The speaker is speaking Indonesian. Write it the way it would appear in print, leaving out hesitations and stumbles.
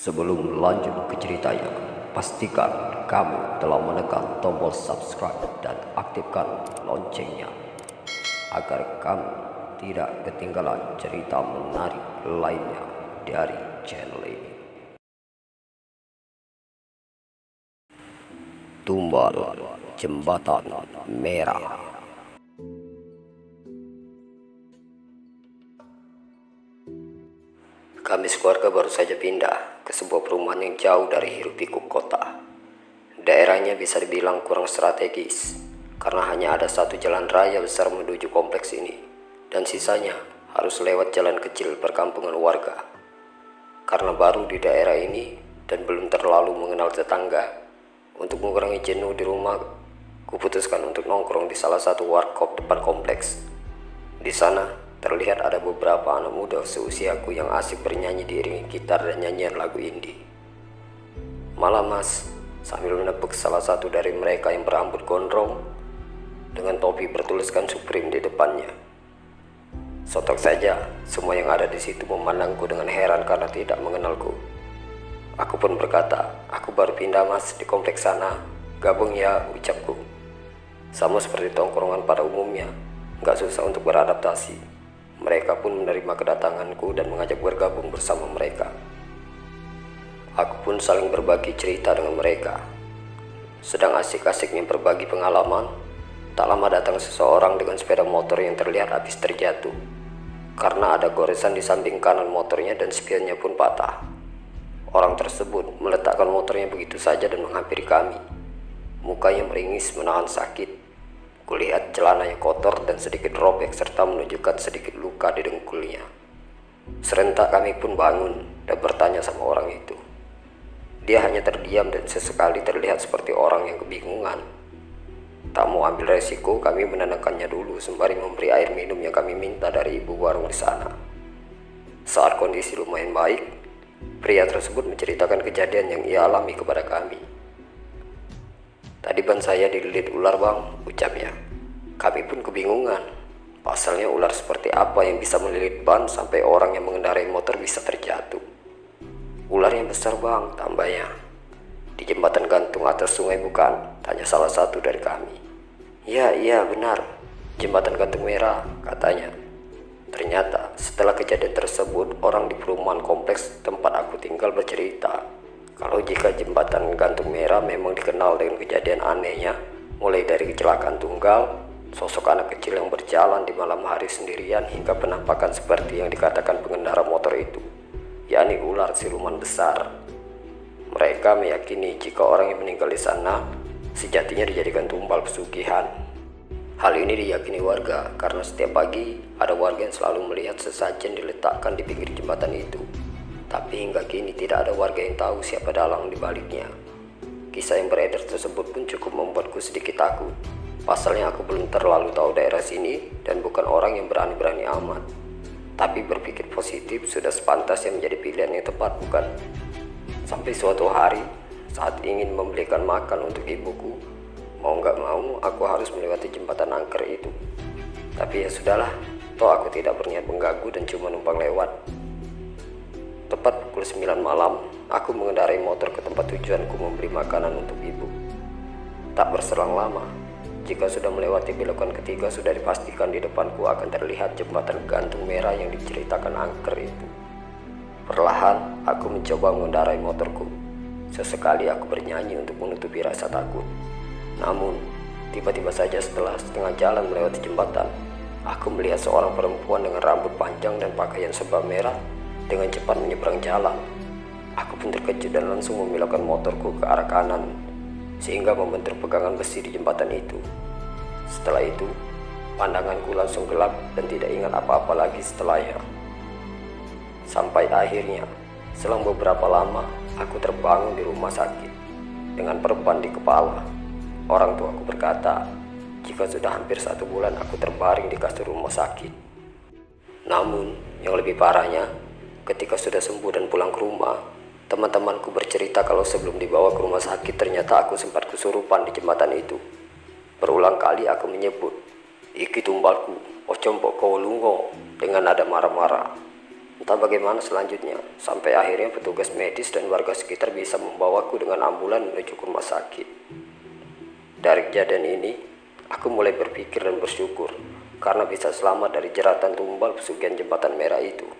Sebelum lanjut ke ceritanya, pastikan kamu telah menekan tombol subscribe dan aktifkan loncengnya agar kamu tidak ketinggalan cerita menarik lainnya dari channel ini. Tumbal Jembatan Merah. Kami sekeluarga baru saja pindah ke sebuah perumahan yang jauh dari hiruk-pikuk kota. Daerahnya bisa dibilang kurang strategis, karena hanya ada satu jalan raya besar menuju kompleks ini, dan sisanya harus lewat jalan kecil perkampungan warga. Karena baru di daerah ini dan belum terlalu mengenal tetangga, untuk mengurangi jenuh di rumah, kuputuskan untuk nongkrong di salah satu warkop depan kompleks. Di sana terlihat ada beberapa anak muda seusiaku yang asik bernyanyi diiringi gitar dan nyanyian lagu indie. Malah Mas, sambil menepuk salah satu dari mereka yang berambut gondrong dengan topi bertuliskan Supreme di depannya. Sontak saja, semua yang ada di situ memandangku dengan heran karena tidak mengenalku. Aku pun berkata, aku baru pindah Mas di kompleks sana, gabung ya, ucapku. Sama seperti tongkrongan pada umumnya, gak susah untuk beradaptasi. Mereka pun menerima kedatanganku dan mengajak bergabung bersama mereka. Aku pun saling berbagi cerita dengan mereka. Sedang asik-asiknya berbagi pengalaman, tak lama datang seseorang dengan sepeda motor yang terlihat habis terjatuh. Karena ada goresan di samping kanan motornya dan spionnya pun patah. Orang tersebut meletakkan motornya begitu saja dan menghampiri kami. Mukanya meringis menahan sakit. Kulihat celananya kotor dan sedikit robek serta menunjukkan sedikit luka di dengkulnya. Serentak kami pun bangun dan bertanya sama orang itu. Dia hanya terdiam dan sesekali terlihat seperti orang yang kebingungan. Tak mau ambil resiko, kami menenangkannya dulu sembari memberi air minum yang kami minta dari ibu warung di sana. Saat kondisi lumayan baik, pria tersebut menceritakan kejadian yang ia alami kepada kami. Tadi ban saya dililit ular bang, ucapnya. Kami pun kebingungan. Pasalnya ular seperti apa yang bisa melilit ban sampai orang yang mengendarai motor bisa terjatuh. Ular yang besar bang, tambahnya. Di jembatan gantung atas sungai bukan? Tanya salah satu dari kami. Iya benar, jembatan gantung merah, katanya. Ternyata setelah kejadian tersebut, orang di perumahan kompleks tempat aku tinggal bercerita kalau jika jembatan gantung merah memang dikenal dengan kejadian anehnya, mulai dari kecelakaan tunggal, sosok anak kecil yang berjalan di malam hari sendirian hingga penampakan seperti yang dikatakan pengendara motor itu, yakni ular siluman besar. Mereka meyakini jika orang yang meninggal di sana sejatinya dijadikan tumbal pesugihan. Hal ini diyakini warga karena setiap pagi ada warga yang selalu melihat sesajen diletakkan di pinggir jembatan itu. Tapi hingga kini tidak ada warga yang tahu siapa dalang di baliknya. Kisah yang beredar tersebut pun cukup membuatku sedikit takut. Pasalnya aku belum terlalu tahu daerah sini dan bukan orang yang berani-berani amat. Tapi berpikir positif sudah sepantasnya menjadi pilihan yang tepat, bukan? Sampai suatu hari, saat ingin membelikan makan untuk ibuku, mau nggak mau aku harus melewati jembatan angker itu. Tapi ya sudahlah, toh aku tidak berniat mengganggu dan cuma numpang lewat. Tepat pukul 9 malam, aku mengendarai motor ke tempat tujuanku membeli makanan untuk ibu. Tak berselang lama, jika sudah melewati belokan ketiga sudah dipastikan di depanku akan terlihat jembatan gantung merah yang diceritakan angker itu. Perlahan, aku mencoba mengendarai motorku. Sesekali aku bernyanyi untuk menutupi rasa takut. Namun, tiba-tiba saja setelah setengah jalan melewati jembatan, aku melihat seorang perempuan dengan rambut panjang dan pakaian serba merah dengan cepat menyeberang jalan. Aku pun terkejut dan langsung membelokkan motorku ke arah kanan sehingga membentur pegangan besi di jembatan itu. Setelah itu, pandanganku langsung gelap dan tidak ingat apa-apa lagi setelahnya. Sampai akhirnya, selang beberapa lama, aku terbangun di rumah sakit dengan perban di kepala. Orang tuaku berkata, jika sudah hampir 1 bulan aku terbaring di kasur rumah sakit. Namun, yang lebih parahnya, ketika sudah sembuh dan pulang ke rumah, teman-temanku bercerita kalau sebelum dibawa ke rumah sakit ternyata aku sempat kesurupan di jembatan itu. Berulang kali aku menyebut, "Iki tumbalku, ocompok kau lungo," dengan nada marah-marah. Entah bagaimana selanjutnya, sampai akhirnya petugas medis dan warga sekitar bisa membawaku dengan ambulan menuju ke rumah sakit. Dari kejadian ini, aku mulai berpikir dan bersyukur karena bisa selamat dari jeratan tumbal pesugihan jembatan merah itu.